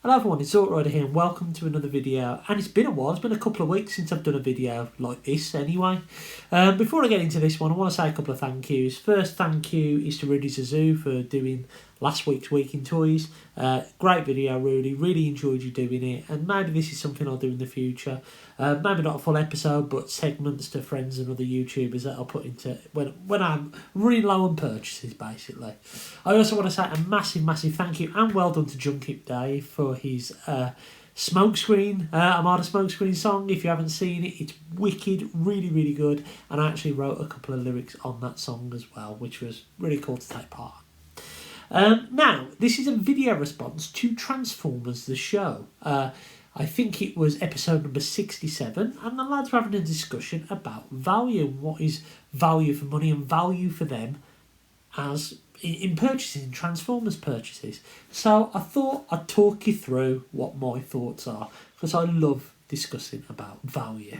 Hello everyone, it's Rider here and welcome to another video. And it's been a while, it's been a couple of weeks since I've done a video like this anyway. Before I get into this one, I want to say a couple of thank yous. First thank you is to Rudy Zazu for doing last week's Week in Toys. Great video, Rudy, really enjoyed you doing it, and maybe this is something I'll do in the future. Maybe not a full episode, but segments to friends and other YouTubers that I'll put into when I'm really low on purchases, basically. I also want to say a massive thank you and well done to Junkip Dave for his Smokescreen, Armada Smokescreen song. If you haven't seen it, it's wicked, really good, and I actually wrote a couple of lyrics on that song as well, which was really cool to take part. Now, this is a video response to Transformers the show. I think it was episode number 67, and the lads were having a discussion about value. What is value for money and value for them as in purchasing Transformers purchases. So I thought I'd talk you through what my thoughts are, because I love discussing about value.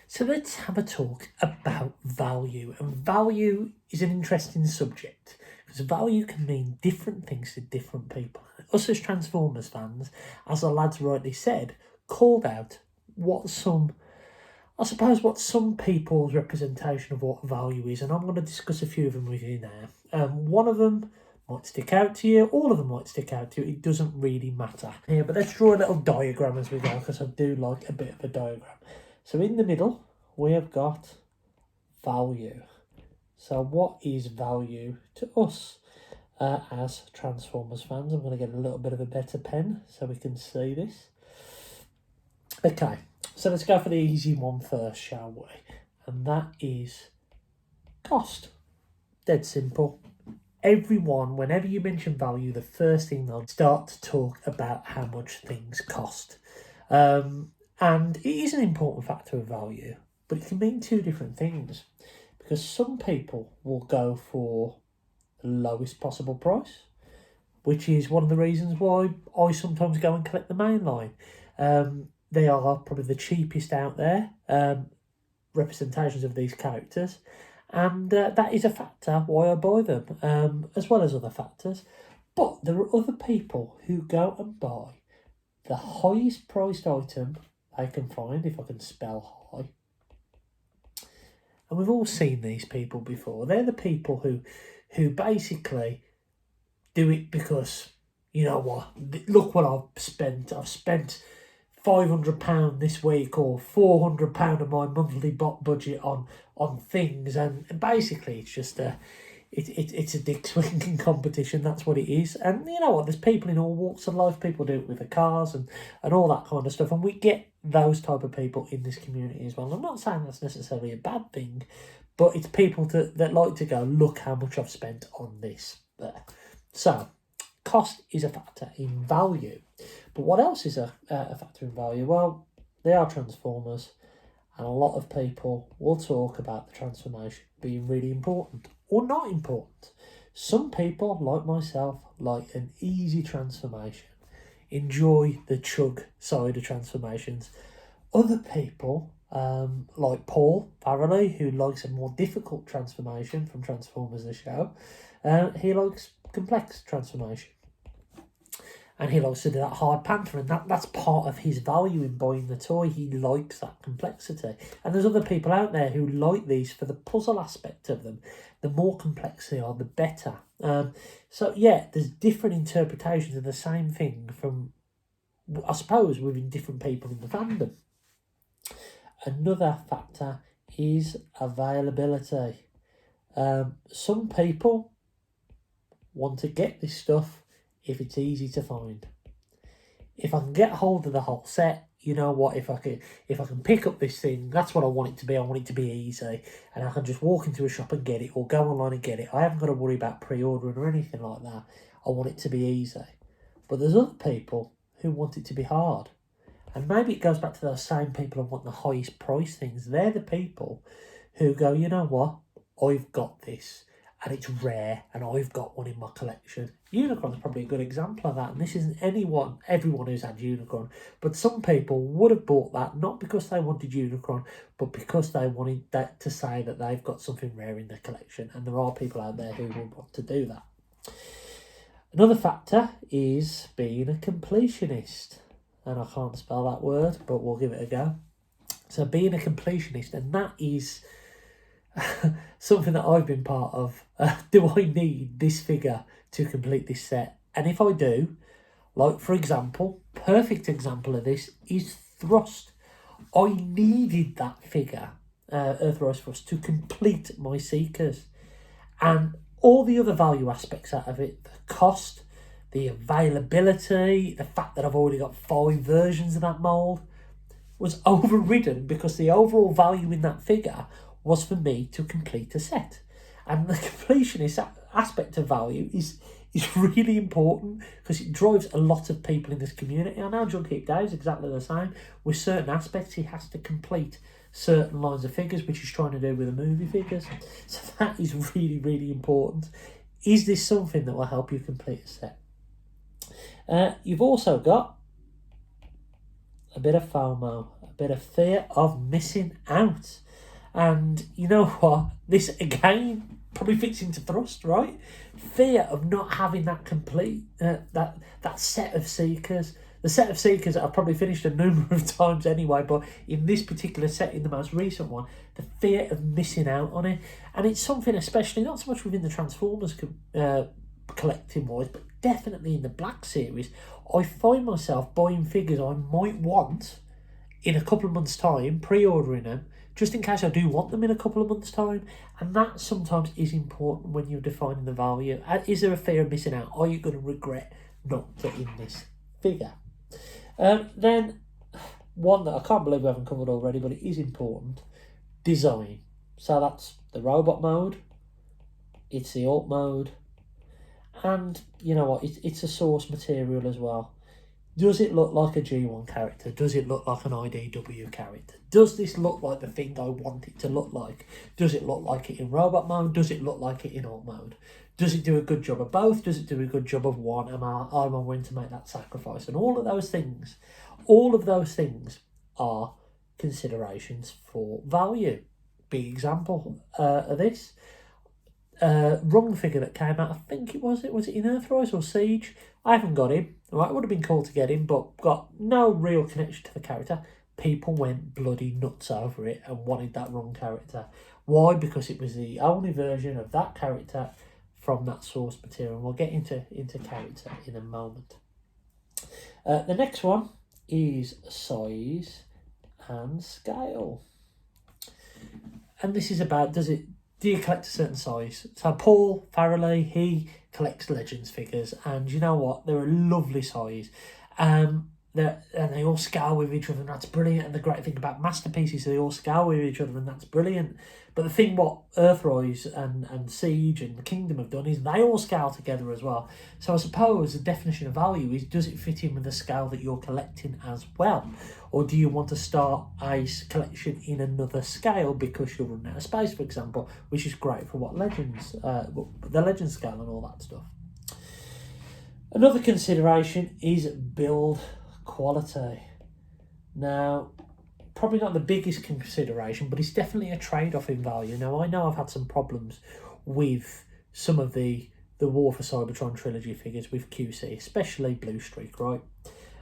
So let's have a talk about value. And value is an interesting subject, because value can mean different things to different people. Us as Transformers fans, as the lads rightly said, called out what some people's representation of what value is, and I'm going to discuss a few of them with you now. One of them might stick out to you, all of them might stick out to you, it doesn't really matter. Yeah, but let's draw a little diagram as we go, because I do like a bit of a diagram. So in the middle, we have got value. So what is value to us as Transformers fans? I'm going to get a little bit of a better pen so we can see this. Okay, so let's go for the easy one first, shall we? And that is cost. Dead simple. Everyone, whenever you mention value, the first thing they'll start to talk about how much things cost. And it is an important factor of value, but it can mean two different things. Because some people will go for the lowest possible price, which is one of the reasons why I sometimes go and collect the main line. They are probably the cheapest out there, representations of these characters, and that is a factor why I buy them, as well as other factors. But there are other people who go and buy the highest priced item they can find, if I can spell high. And we've all seen these people before. They're the people who basically do it because, you know what, look what I've spent. I've spent £500 this week, or £400 of my monthly budget on things, and basically it's just it's a dick swinging competition. That's what it is. And you know what, there's people in all walks of life. People do it with the cars and all that kind of stuff, and we get those type of people in this community as well. I'm not saying that's necessarily a bad thing, but it's people that like to go, look how much I've spent on this there. So cost is a factor in value. But what else is a factor in value? Well, they are Transformers, and a lot of people will talk about the transformation being really important or not important. Some people, like myself, like an easy transformation, enjoy the chug side of transformations. Other people, like Paul Farrelly, who likes a more difficult transformation from Transformers the show, he likes complex transformation. And he likes to do that hard panther, and that's part of his value in buying the toy. He likes that complexity. And there's other people out there who like these for the puzzle aspect of them. The more complex they are, the better. So yeah, there's different interpretations of the same thing from, I suppose, within different people in the fandom. Another factor is availability. Some people want to get this stuff if it's easy to find. If I can get hold of the whole set, you know what, if I can pick up this thing, that's what I want it to be. I want it to be easy, and I can just walk into a shop and get it, or go online and get it. I haven't got to worry about pre-ordering or anything like that. I want it to be easy. But there's other people who want it to be hard. And maybe it goes back to those same people who want the highest price things. They're the people who go, you know what, I've got this, and it's rare, and I've got one in my collection. Unicron's probably a good example of that, and this isn't everyone who's had Unicron, but some people would have bought that, not because they wanted Unicron, but because they wanted that to say that they've got something rare in their collection, and there are people out there who will want to do that. Another factor is being a completionist. And I can't spell that word, but we'll give it a go. So being a completionist, and that is something that I've been part of. Do I need this figure to complete this set? And if I do, like for example, perfect example of this is Thrust. I needed that figure, Earthrise Thrust, to complete my Seekers. And all the other value aspects out of it, the cost, the availability, the fact that I've already got 5 versions of that mould, was overridden because the overall value in that figure was for me to complete a set. And the completionist aspect of value is really important because it drives a lot of people in this community. I know John Keep Day is exactly the same. With certain aspects, he has to complete certain lines of figures, which he's trying to do with the movie figures. So that is really, really important. Is this something that will help you complete a set? You've also got a bit of FOMO, a bit of fear of missing out. And you know what? This again probably fits into Thrust, right? Fear of not having that complete, that set of Seekers. The set of Seekers that I've probably finished a number of times anyway, but in this particular set, in the most recent one, the fear of missing out on it. And it's something especially, not so much within the Transformers collecting wise, but definitely in the Black series, I find myself buying figures I might want in a couple of months' time, pre-ordering them, just in case I do want them in a couple of months' time. And that sometimes is important when you're defining the value. Is there a fear of missing out? Are you going to regret not getting this figure? Then, one that I can't believe we haven't covered already, but it is important, design. So that's the robot mode, it's the alt mode, and you know what, it's a source material as well. Does it look like a G1 character? Does it look like an IDW character? Does this look like the thing I want it to look like? Does it look like it in robot mode? Does it look like it in alt mode? Does it do a good job of both? Does it do a good job of one? Am I willing to make that sacrifice? And all of those things are considerations for value. Big example of this. Rung figure that came out, I think was it in Earthrise or Siege? I haven't got him. Right, it would have been cool to get him, but got no real connection to the character. People went bloody nuts over it and wanted that Rung character. Why? Because it was the only version of that character from that source material. We'll get into character in a moment. The next one is size and scale. And this is about, do you collect a certain size? So Paul Farrelly, he collects Legends figures, and you know what? They're a lovely size. And they all scale with each other, and that's brilliant. And the great thing about masterpieces, they all scale with each other, and that's brilliant. But the thing what Earthrise and Siege and the Kingdom have done is they all scale together as well. So I suppose the definition of value is, does it fit in with the scale that you're collecting as well? Or do you want to start a collection in another scale because you're running out of space, for example, which is great for what Legends, the Legends scale and all that stuff. Another consideration is build quality. Now, probably not the biggest consideration, but it's definitely a trade-off in value. Now, I know I've had some problems with some of the War for Cybertron trilogy figures with QC, especially Blue Streak, right?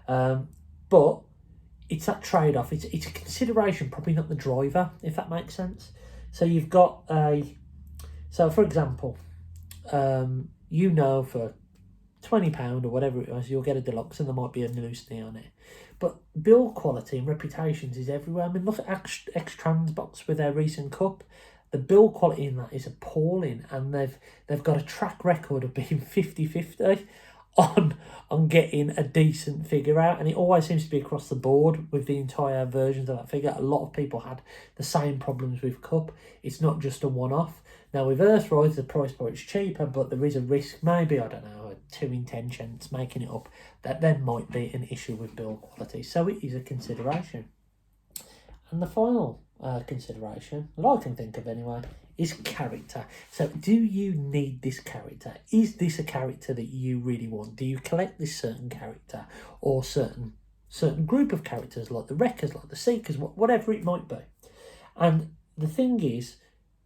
But it's that trade-off. It's a consideration, probably not the driver, if that makes sense. So you've got so for example, for £20 or whatever it was, you'll get a deluxe and there might be a loose knee on it. But build quality and reputations is everywhere. I mean, look at X-Trans box with their recent cup. The build quality in that is appalling, and they've got a track record of being 50-50 on getting a decent figure out, and it always seems to be across the board with the entire versions of that figure. A lot of people had the same problems with cup. It's not just a one-off. Now with Earthrise, the price point is cheaper, but there is a risk, maybe, I don't know, a 2 in 10 chance making it up, that there might be an issue with build quality. So it is a consideration. And the final consideration that I can think of anyway is character. So do you need this character? Is this a character that you really want? Do you collect this certain character or certain group of characters, like the Wreckers, like the Seekers, whatever it might be? And the thing is,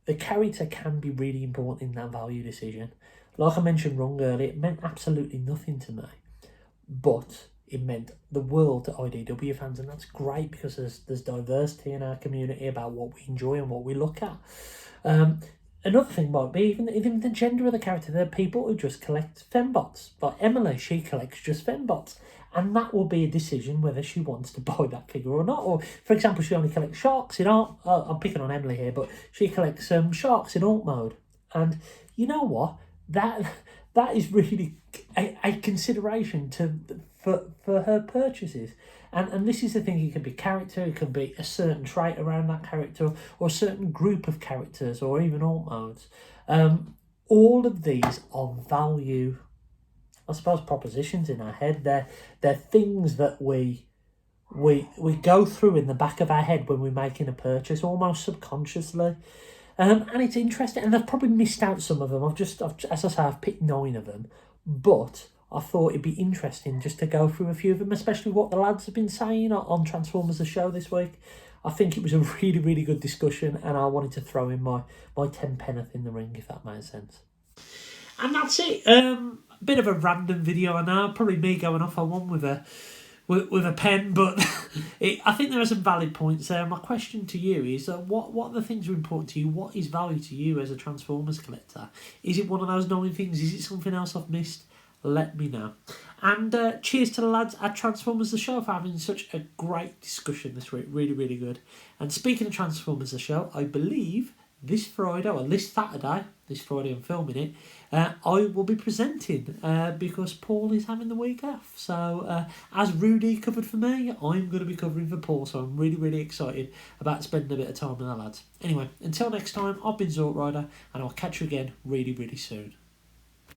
the character can be really important in that value decision. Like I mentioned wrong earlier, it meant absolutely nothing to me. But it meant the world to IDW fans, and that's great because there's diversity in our community about what we enjoy and what we look at. Another thing might be even the gender of the character. There are people who just collect fembots. Like Emily, she collects just fembots. And that will be a decision whether she wants to buy that figure or not. Or, for example, she only collects sharks in art. I'm picking on Emily here, but she collects sharks in alt mode. And you know what? That is really a consideration for her purchases. And this is the thing, it can be character, it can be a certain trait around that character, or a certain group of characters, or even alt modes. All of these are value, I suppose, propositions in our head. They're things that we go through in the back of our head when we're making a purchase, almost subconsciously. And it's interesting, and I've probably missed out some of them. As I say, I've picked 9 of them, but I thought it'd be interesting just to go through a few of them, especially what the lads have been saying on Transformers the Show this week. I think it was a really, really good discussion, and I wanted to throw in my 10 penneth in the ring, if that makes sense. And that's it. Bit of a random video, I know. Probably me going off on one with a pen, but I think there are some valid points there. My question to you is, what are the things that are important to you? What is value to you as a Transformers collector? Is it one of those 9 things? Is it something else I've missed? Let me know. And cheers to the lads at Transformers the Show for having such a great discussion this week. Really, really good. And speaking of Transformers the Show, I believe this Friday, or this Saturday, this Friday I'm filming it, I will be presenting because Paul is having the week off. So as Rudy covered for me, I'm going to be covering for Paul. So I'm really, really excited about spending a bit of time with the lads. Anyway, until next time, I've been Zort Rider, and I'll catch you again really, really soon.